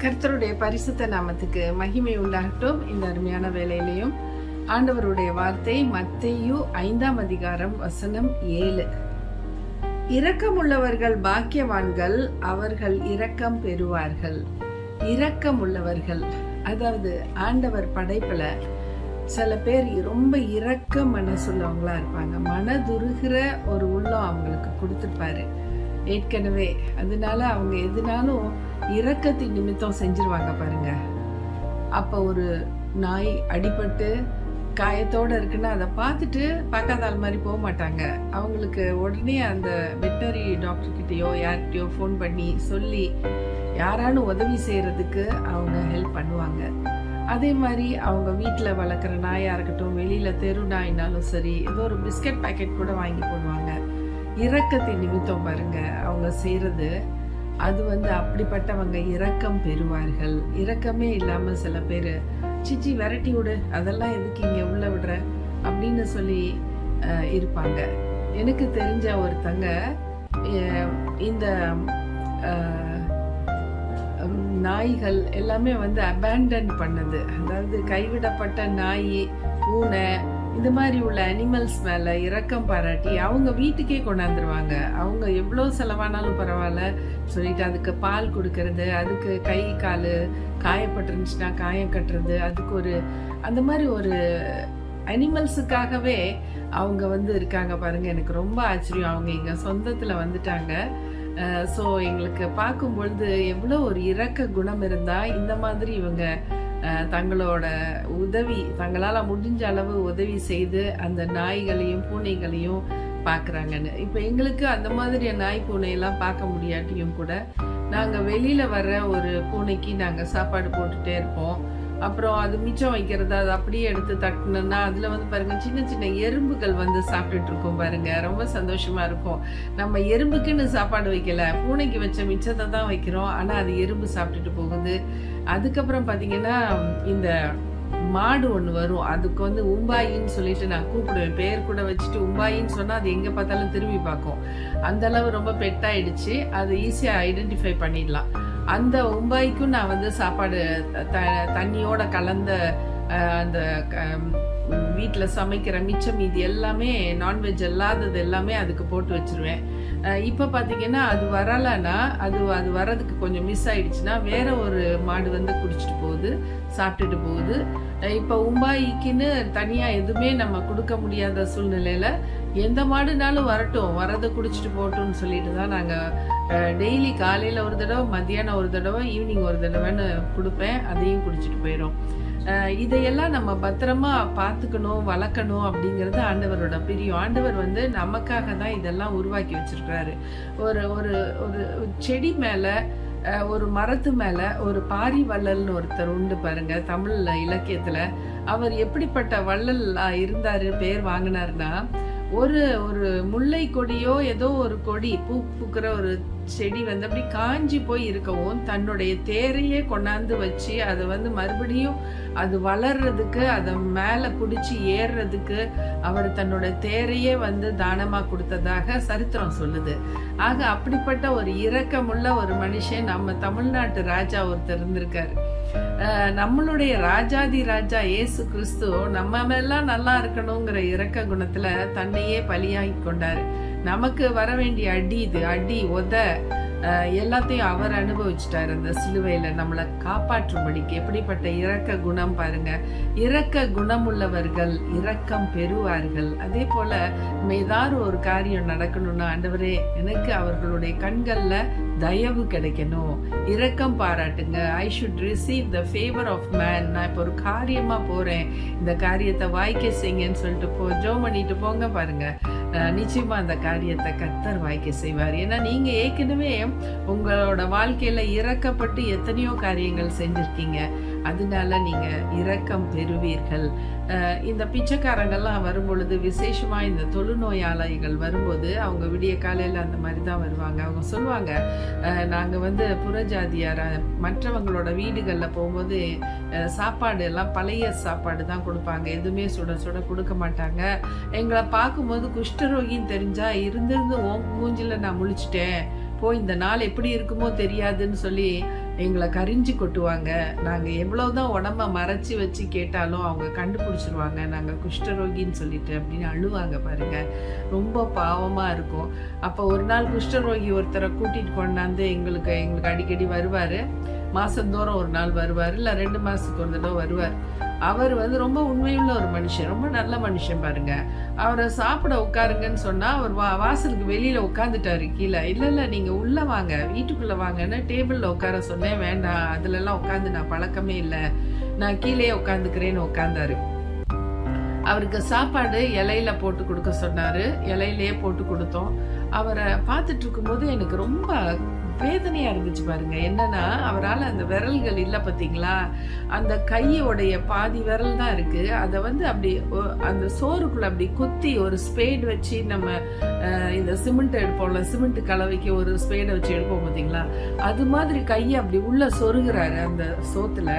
கர்த்தருடைய பரிசுத்த நாமத்துக்கு மகிமை உண்டாகட்டும். இந்த அருமையான வேலையிலையும் ஆண்டவருடைய வார்த்தை மத்தேயு 5ஆம் அதிகாரம் வசனம் 7. இரக்கமுள்ளவர்கள் பாக்கியவான்கள், அவர்கள் இரக்கம் பெறுவார்கள். இரக்கமுள்ளவர்கள், அதாவது ஆண்டவர் படைப்புல சில பேர் ரொம்ப இரக்க மனசுள்ளவங்களா இருப்பாங்க. மனதுருகிற ஒரு உள்ளம் அவங்களுக்கு கொடுத்துருப்பாரு ஏற்கனவே. அதனால அவங்க எதுனாலும் இரக்கத்தின் நிமித்தம் செஞ்சிருவாங்க பாருங்க. அப்ப ஒரு நாய் அடிபட்டு காயத்தோட இருக்குன்னா அதை பார்த்துட்டு பார்க்காத ஆள் மாதிரி போக மாட்டாங்க. அவங்களுக்கு உடனே அந்த வெட்டரி டாக்டர் கிட்டயோ யார்கிட்டயோ ஃபோன் பண்ணி சொல்லி யாராலும் உதவி செய்யறதுக்கு அவங்க ஹெல்ப் பண்ணுவாங்க. அதே மாதிரி அவங்க வீட்டில் வளர்க்குற நாயாக இருக்கட்டும், வெளியில் தெரு நாயினாலும் சரி, ஏதோ ஒரு பிஸ்கட் பேக்கெட் கூட வாங்கி போடுவாங்க. இரக்கத்தின் நிமித்தம் பாருங்க அவங்க செய்கிறது. அது அப்படிப்பட்டவங்க இரக்கம் பெறுவார்கள். இரக்கமே இல்லாமல் சில பேர் சிச்சி விரட்டி விடு, அதெல்லாம் எதுக்கு இங்கே உள்ள விடுற அப்படின்னு சொல்லி இருப்பாங்க. எனக்கு தெரிஞ்ச ஒருத்தங்க இந்த நாய்கள் எல்லாமே அபேண்டன் பண்ணது, அதாவது கைவிடப்பட்ட நாய், பூனை, இந்த மாதிரி உள்ள அனிமல்ஸ் மேல இரக்கம் பாராட்டி அவங்க வீட்டுக்கே கொண்டாந்துருவாங்க. அவங்க எவ்வளோ செலவானாலும் பரவாயில்ல சொல்லிட்டு அதுக்கு பால் கொடுக்கறது, அதுக்கு கை கால் காயப்பட்டுருந்துச்சுன்னா காயம் கட்டுறது, அதுக்கு ஒரு அந்த மாதிரி ஒரு அனிமல்ஸுக்காகவே அவங்க இருக்காங்க பாருங்க. எனக்கு ரொம்ப ஆச்சரியம். அவங்க எங்க சொந்தத்துல வந்துட்டாங்க. ஸோ எங்களுக்கு பார்க்கும்பொழுது எவ்வளோ ஒரு இரக்க குணம் இருந்தா இந்த மாதிரி இவங்க தங்களோட உதவி, தங்களால் முடிஞ்ச அளவு உதவி செய்து அந்த நாய்களையும் பூனைகளையும் பார்க்குறாங்கன்னு. இப்போ எங்களுக்கு அந்த மாதிரி நாய் பூனையெல்லாம் பார்க்க முடியாட்டியும் கூட நாங்கள் வெளியில் வர்ற ஒரு பூனைக்கு நாங்கள் சாப்பாடு போட்டுகிட்டே இருப்போம். அப்புறம் அது மிச்சம் வைக்கிறத அது அப்படியே எடுத்து தட்டினோன்னா அதில் பாருங்க சின்ன சின்ன எறும்புகள் சாப்பிட்டுட்டு இருக்கோம் பாருங்க. ரொம்ப சந்தோஷமா இருக்கும். நம்ம எறும்புக்குன்னு சாப்பாடு வைக்கல, பூனைக்கு வச்ச மிச்சத்தை தான் வைக்கிறோம். ஆனால் அது எறும்பு சாப்பிட்டுட்டு போகுது. அதுக்கப்புறம் பார்த்தீங்கன்னா இந்த மாடு ஒன்று வரும், அதுக்கு உம்பாயின்னு சொல்லிட்டு நான் கூப்பிடுவேன். பேர் கூட வச்சுட்டு உம்பாயின்னு சொன்னால் அது எங்கே பார்த்தாலும் திரும்பி பார்க்கும். அந்த அளவு ரொம்ப பெட்டாயிடுச்சு. அது ஈஸியாக ஐடென்டிஃபை பண்ணிடலாம். அந்த உம்பாய்க்கும் நான் சாப்பாடு தண்ணியோட கலந்த அந்த வீட்டில் சமைக்கிற மிச்சம் மீதி எல்லாமே நான்வெஜ் அல்லாதது எல்லாமே அதுக்கு போட்டு வச்சிருவேன். இப்போ பார்த்தீங்கன்னா அது வரலைன்னா அது வர்றதுக்கு கொஞ்சம் மிஸ் ஆயிடுச்சுன்னா வேற ஒரு மாடு குடிச்சிட்டு போகுது, சாப்பிட்டுட்டு போகுது. இப்போ உம்பாய்க்குன்னு தனியாக எதுவுமே நம்ம கொடுக்க முடியாத சூழ்நிலையில எந்த மாடுனாலும் வரட்டும், வரதை குடிச்சிட்டு போட்டோம்னு சொல்லிட்டு தான் நாங்கள் டெய்லி காலையில் ஒரு தடவை, மத்தியானம் ஒரு தடவை, ஈவினிங் ஒரு தடவைன்னு கொடுப்பேன். அதையும் குடிச்சிட்டு போயிடும். இதையெல்லாம் நம்ம பத்திரமா பார்த்துக்கணும், வளர்க்கணும் அப்படிங்கிறது ஆண்டவரோட பிரியம். ஆண்டவர் நமக்காக தான் இதெல்லாம் உருவாக்கி வச்சிருக்கிறாரு. ஒரு ஒரு ஒரு செடி மேல, ஒரு மரத்து மேல ஒரு பாரி வள்ளல்னு ஒருத்தர் உண்டு பாருங்க தமிழ் இலக்கியத்துல. அவர் எப்படிப்பட்ட வள்ளல் இருந்தாரு, பேர் வாங்கினாருன்னா, ஒரு ஒரு முல்லை கொடியோ ஏதோ ஒரு கொடி பூக்கிற ஒரு செடி அப்படி காஞ்சி போய் இருக்கவும் தன்னுடைய தேரையே கொண்டாந்து வச்சு அதை மறுபடியும் அது வளர்றதுக்கு, அதை மேல பிடிச்சி ஏறுறதுக்கு அவர் தன்னோட தேரையே தானமா கொடுத்ததாக சரித்திரம் சொல்லுது. ஆக அப்படிப்பட்ட ஒரு இரக்கமுள்ள ஒரு மனுஷன் நம்ம தமிழ்நாட்டு ராஜா ஒருத்தர் இருந்திருக்காரு. நம்மளுடைய ராஜாதி ராஜா இயேசு கிறிஸ்து நம்ம எல்லாம் நல்லா இருக்கணுங்கிற இரக்க குணத்துல தன்னையே பலியாகி கொண்டாரு. நமக்கு வர வேண்டிய அடி உத எல்லாத்தையும் அவர் அனுபவிச்சுட்டாரு அந்த சிலுவையில நம்மளை காப்பாற்றும்படிக்கு. எப்படிப்பட்ட இரக்க குணம் பாருங்க. இரக்க குணம் உள்ளவர்கள் இரக்கம் பெறுவார்கள். அதே போல நம்ம ஏதாவது ஒரு காரியம் நடக்கணும்னா, ஆண்டவரே எனக்கு அவர்களுடைய கண்கள்ல தயவு கிடைக்கணும், இரக்கம் பாராட்டுங்க, I should receive the favour of man. நான் இப்போ ஒரு காரியமா போறேன், இந்த காரியத்தை வாய்க்க செய்யுங்கன்னு சொல்லிட்டு ஜெபம் பண்ணிட்டு போங்க பாருங்க. நிச்சயமா அந்த காரியத்தை கர்த்தர் வாய்க்க செய்வார். ஏன்னா நீங்க ஏற்கனவே உங்களோட வாழ்க்கையில இரக்கப்பட்டு எத்தனையோ காரியங்கள் செஞ்சிருக்கீங்க. அதனால நீங்க இரக்கம் பெறுவீர்கள். இந்த பிச்சைக்காரங்கள்லாம் வரும்பொழுது, விசேஷமா இந்த தொழுநோயாளிகள் வரும்போது, அவங்க விடிய காலையில அந்த மாதிரி தான் வருவாங்க. அவங்க சொல்லுவாங்க, நாங்க புறஜாதியார மற்றவங்களோட வீடுகள்ல போகும்போது சாப்பாடு எல்லாம் பழைய சாப்பாடு தான் கொடுப்பாங்க, எதுவுமே சுட சுட கொடுக்க மாட்டாங்க. எங்களை பார்க்கும்போது குஷ்டரோகின்னு தெரிஞ்சா இருந்திருந்து மூஞ்சில நான் முழிச்சிட்டேன், போ, இந்த நாள் எப்படி இருக்குமோ தெரியாதுன்னு சொல்லி எங்களை கரிஞ்சு கொட்டுவாங்க. நாங்கள் எவ்வளவுதான் உடம்ப மறைச்சி வச்சு கேட்டாலும் அவங்க கண்டுபிடிச்சிருவாங்க நாங்கள் குஷ்டரோகின்னு சொல்லிட்டு அப்படின்னு அழுவாங்க பாருங்க. ரொம்ப பாவமாக இருக்கும். அப்போ ஒரு நாள் குஷ்டரோகி ஒருத்தரை கூட்டிகிட்டு கொண்டாந்து எங்களுக்கு அடிக்கடி வருவார். மாதந்தோறும் ஒரு நாள் வருவார், இல்லை 2 மாதத்துக்கு ஒரு தடவை வருவார். அவர் ரொம்ப உண்மையுள்ள ஒரு மனுஷன், ரொம்ப நல்ல மனுஷன் பாருங்க. அவரை சாப்பிட உட்காருங்கன்னு சொன்னால் அவர் வாசலுக்கு வெளியில் உட்காந்துட்டாரு கீழே. இல்லை நீங்கள் உள்ளே வாங்க, வீட்டுக்குள்ளே வாங்கன்னு டேபிளில் உட்கார சொன்னேன். வேண்டாம், அதுலலாம் உட்காந்து நான் பழக்கமே இல்லை, நான் கீழே உட்காந்துக்கிறேன்னு உட்காந்தாரு. அவருக்கு சாப்பாடு இலையில போட்டு கொடுக்க சொன்னாரு. இலையிலேயே போட்டு கொடுத்தோம். அவரை பார்த்துட்டு இருக்கும்போது எனக்கு ரொம்ப வேதனையா இருந்துச்சு பாருங்க. என்னன்னா, அவரால் அந்த விரல்கள் இல்லை பார்த்தீங்களா, அந்த கையோடைய பாதி விரல் தான் இருக்கு. அதை அப்படி அந்த சோறுக்குள்ள அப்படி குத்தி ஒரு ஸ்பேடு வச்சு நம்ம இந்த சிமெண்ட் எடுப்போம்ல, சிமெண்ட் கலவைக்கு ஒரு ஸ்பேடை வச்சு எடுப்போம் பார்த்தீங்களா, அது மாதிரி கையை அப்படி உள்ள சொருகிறாரு அந்த சோத்துல.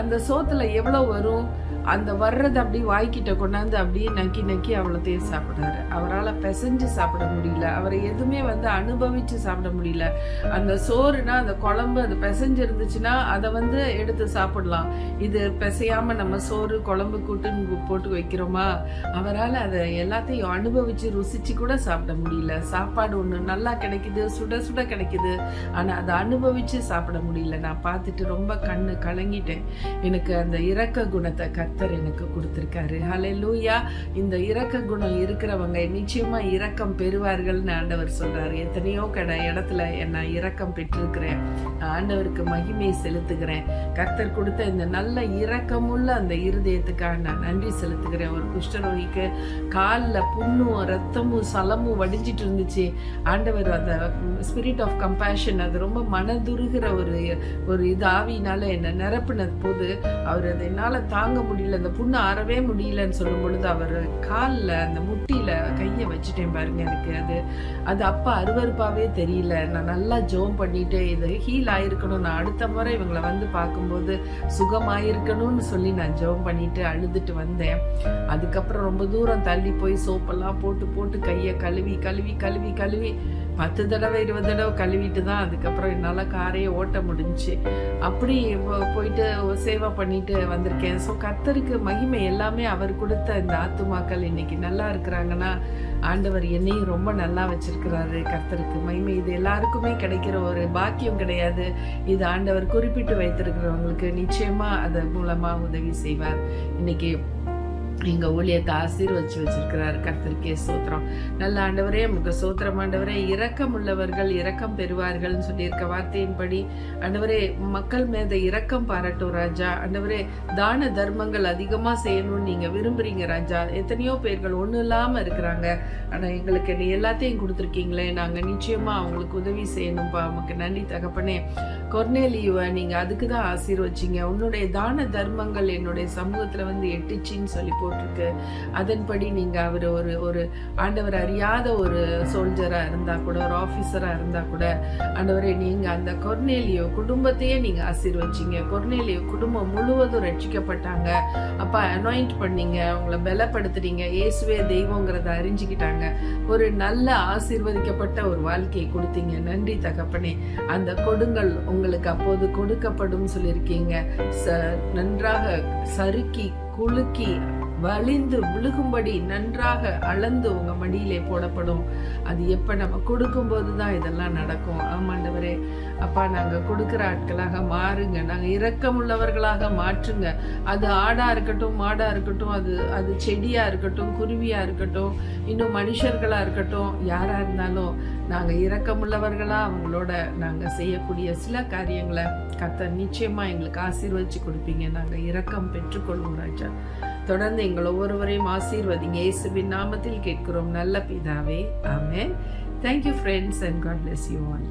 அந்த சோத்துல எவ்வளவு வரும், அந்த வர்றது அப்படி வாய்க்கிட்ட கொண்டாந்து அப்படியே நக்கி நக்கி அவ்வளோத்தையும் சாப்பிட்றாரு. அவரால் பிசைஞ்சு சாப்பிட முடியல, அவரை எதுவுமே அனுபவிச்சு சாப்பிட முடியல. அந்த சோறுனா அந்த குழம்பு அது பிசைஞ்சு இருந்துச்சுன்னா அதை எடுத்து சாப்பிடலாம். இது பிசையாம நம்ம சோறு குழம்பு கூட்டுன்னு போட்டு வைக்கிறோமா, அவரால் அதை எல்லாத்தையும் அனுபவிச்சு ருசிச்சு கூட சாப்பிட முடியல. சாப்பாடு ஒன்று நல்லா கிடைக்குது, சுட சுட கிடைக்குது, ஆனால் அதை அனுபவிச்சு சாப்பிட முடியல. நான் பார்த்துட்டு ரொம்ப கண்ணு கலங்கிட்டேன். எனக்கு அந்த இரக்க குணத்தை கர்த்தர் எனக்கு கொடுத்திருக்காரு. ஹல்லேலூயா. இந்த இரக்க குணம் இருக்கிறவங்க நிச்சயமா இரக்கம் பெறுவார்கள்னு ஆண்டவர் சொல்றாரு. எத்தனையோ இடத்துல நான் இரக்கம் பெற்றிருக்கிறேன். ஆண்டவருக்கு மகிமையை செலுத்துகிறேன். கர்த்தர் கொடுத்த இந்த நல்ல இரக்கமுள்ள அந்த இருதயத்துக்காக நான் நன்றி செலுத்துகிறேன். ஒரு குஷ்டரோகிக்கு காலில் புண்ணும் ரத்தமும் சலமும் வடிஞ்சிட்டு இருந்துச்சு. ஆண்டவர் அந்த ஸ்பிரிட் ஆஃப் கம்பேஷன், அது ரொம்ப மனதுருகிற ஒரு இது ஆவியினால என்னை நிரப்பினது போது அவர் அதை என்னால் தாங்க முடியல, அந்த புண்ணு ஆறவே முடியலன்னு சொல்லும் பொழுது அவர் காலில் அந்த முட்டியில கையை வச்சுட்டேன் பாருங்க. எனக்கு அது அப்போ அருவருப்பாவே தெரியல. நான் நல்லா ஜோம் பண்ணிட்டு இது ஹீல் ஆயிருக்கணும், நான் அடுத்த முறை இவங்களை பார்க்கும்போது சுகமாயிருக்கணும்னு சொல்லி நான் ஜோம் பண்ணிட்டு அழுதுட்டு வந்தேன். அதுக்கப்புறம் ரொம்ப தூரம் தள்ளி போய் சோப்பெல்லாம் போட்டு போட்டு கையை கழுவி கழுவி கழுவி கழுவி 10 தடவை 20 தடவை கழுவிட்டு தான் அதுக்கப்புறம் என்னால் காரையே ஓட்ட முடிஞ்சுச்சு. அப்படி போயிட்டு சேவை பண்ணிட்டு வந்திருக்கேன். ஸோ கர்த்தருக்கு மகிமை. எல்லாமே அவர் கொடுத்த இந்த ஆத்துமாக்கள் இன்னைக்கு நல்லா இருக்கிறாங்கன்னா ஆண்டவர் என்னையும் ரொம்ப நல்லா வச்சிருக்கிறாரு. கர்த்தருக்கு மகிமை. இது எல்லாருக்குமே கிடைக்கிற ஒரு பாக்கியம் கிடையாது. இது ஆண்டவர் குறிப்பிட்டு வைத்திருக்கிறவங்களுக்கு நிச்சயமா அதன் மூலமா உதவி செய்வார். இன்னைக்கு எங்க ஊழியத்தை ஆசீர்வச்சு வச்சிருக்கிறார். கர்த்தருக்கே ஸ்தோத்திரம். நல்ல ஆண்டவரே, உங்க ஸ்தோத்திரம் ஆண்டவரே. இரக்கம் உள்ளவர்கள் இரக்கம் பெறுவார்கள் சொல்லியிருக்க வார்த்தையின்படி ஆண்டவரே மக்கள் மேத இரக்கம் பாராட்டும் ராஜா. ஆண்டவரே தான தர்மங்கள் அதிகமா செய்யணும்னு நீங்க விரும்புறீங்க ராஜா. எத்தனையோ பேர்கள் ஒன்றும் இல்லாம இருக்கிறாங்க, ஆனா எங்களுக்கு நீ எல்லாத்தையும் கொடுத்துருக்கீங்களே, நாங்க நிச்சயமா அவங்களுக்கு உதவி செய்யணும்பா. நமக்கு நன்றி தகப்பனே. கொர்நேலியுவை நீங்க அதுக்கு தான் ஆசீர்வச்சிங்க. உன்னுடைய தான தர்மங்கள் என்னுடைய சமூகத்துல எட்டுச்சின்னு சொல்லி போட்டிருக்கு. அதன்படி நீங்க அவர் ஒரு ஆண்டவர் அறியாத ஒரு சோல்ஜரா இருந்தா கூட, ஒரு ஆபீசரா இருந்தா கூட ஆண்டவரே நீங்க அந்த கொர்நேலியோ குடும்பத்தையே நீங்க ஆசீர்வச்சிங்க. கொர்நேலியோ குடும்பம் முழுவதும் ரட்சிக்கப்பட்டாங்க. அப்ப அனாயிண்ட் பண்ணீங்க, அவங்கள பலப்படுத்துறீங்க. இயேசுவே தெய்வங்கிறத அறிஞ்சுக்கிட்டாங்க. ஒரு நல்ல ஆசீர்வதிக்கப்பட்ட ஒரு வாழ்க்கையை கொடுத்தீங்க. நன்றி தகப்பனே. அந்த கொடுங்கள் உங்களுக்கு அப்போது கொடுக்கப்படும் சொல்லியிருக்கீங்க. நன்றாக சறுக்கி குலுக்கி வலிந்து விழுகும்படி நன்றாக அளந்து உங்க மடியிலே போடப்படும். அது எப்ப நம்ம கொடுக்கும் போதுதான் இதெல்லாம் நடக்கும். ஆமாண்டவரே, அப்பா நாங்க கொடுக்கிற ஆட்களாக மாறுங்க, நாங்க இரக்கம் உள்ளவர்களாக மாற்றுங்க. அது ஆடா இருக்கட்டும், மாடா இருக்கட்டும், அது செடியா இருக்கட்டும், குருவியா இருக்கட்டும், இன்னும் மனுஷர்களா இருக்கட்டும், யாரா இருந்தாலும் நாங்க இரக்கமுள்ளவர்களா அவங்களோட நாங்க செய்யக்கூடிய சில காரியங்களை கர்த்தர் நிச்சயமா எங்களுக்கு ஆசீர்வதிச்சு கொடுப்பீங்க. நாங்க இரக்கம் பெற்றுக்கொள்வோம் ராஜா. தொடர்ந்து எங்கள் ஒவ்வொருவரையும் ஆசீர்வதிங்க. இயேசுவின் நாமத்தில் கேட்கிறோம் நல்ல பிதாவே. ஆமென். Thank you friends and God bless you all.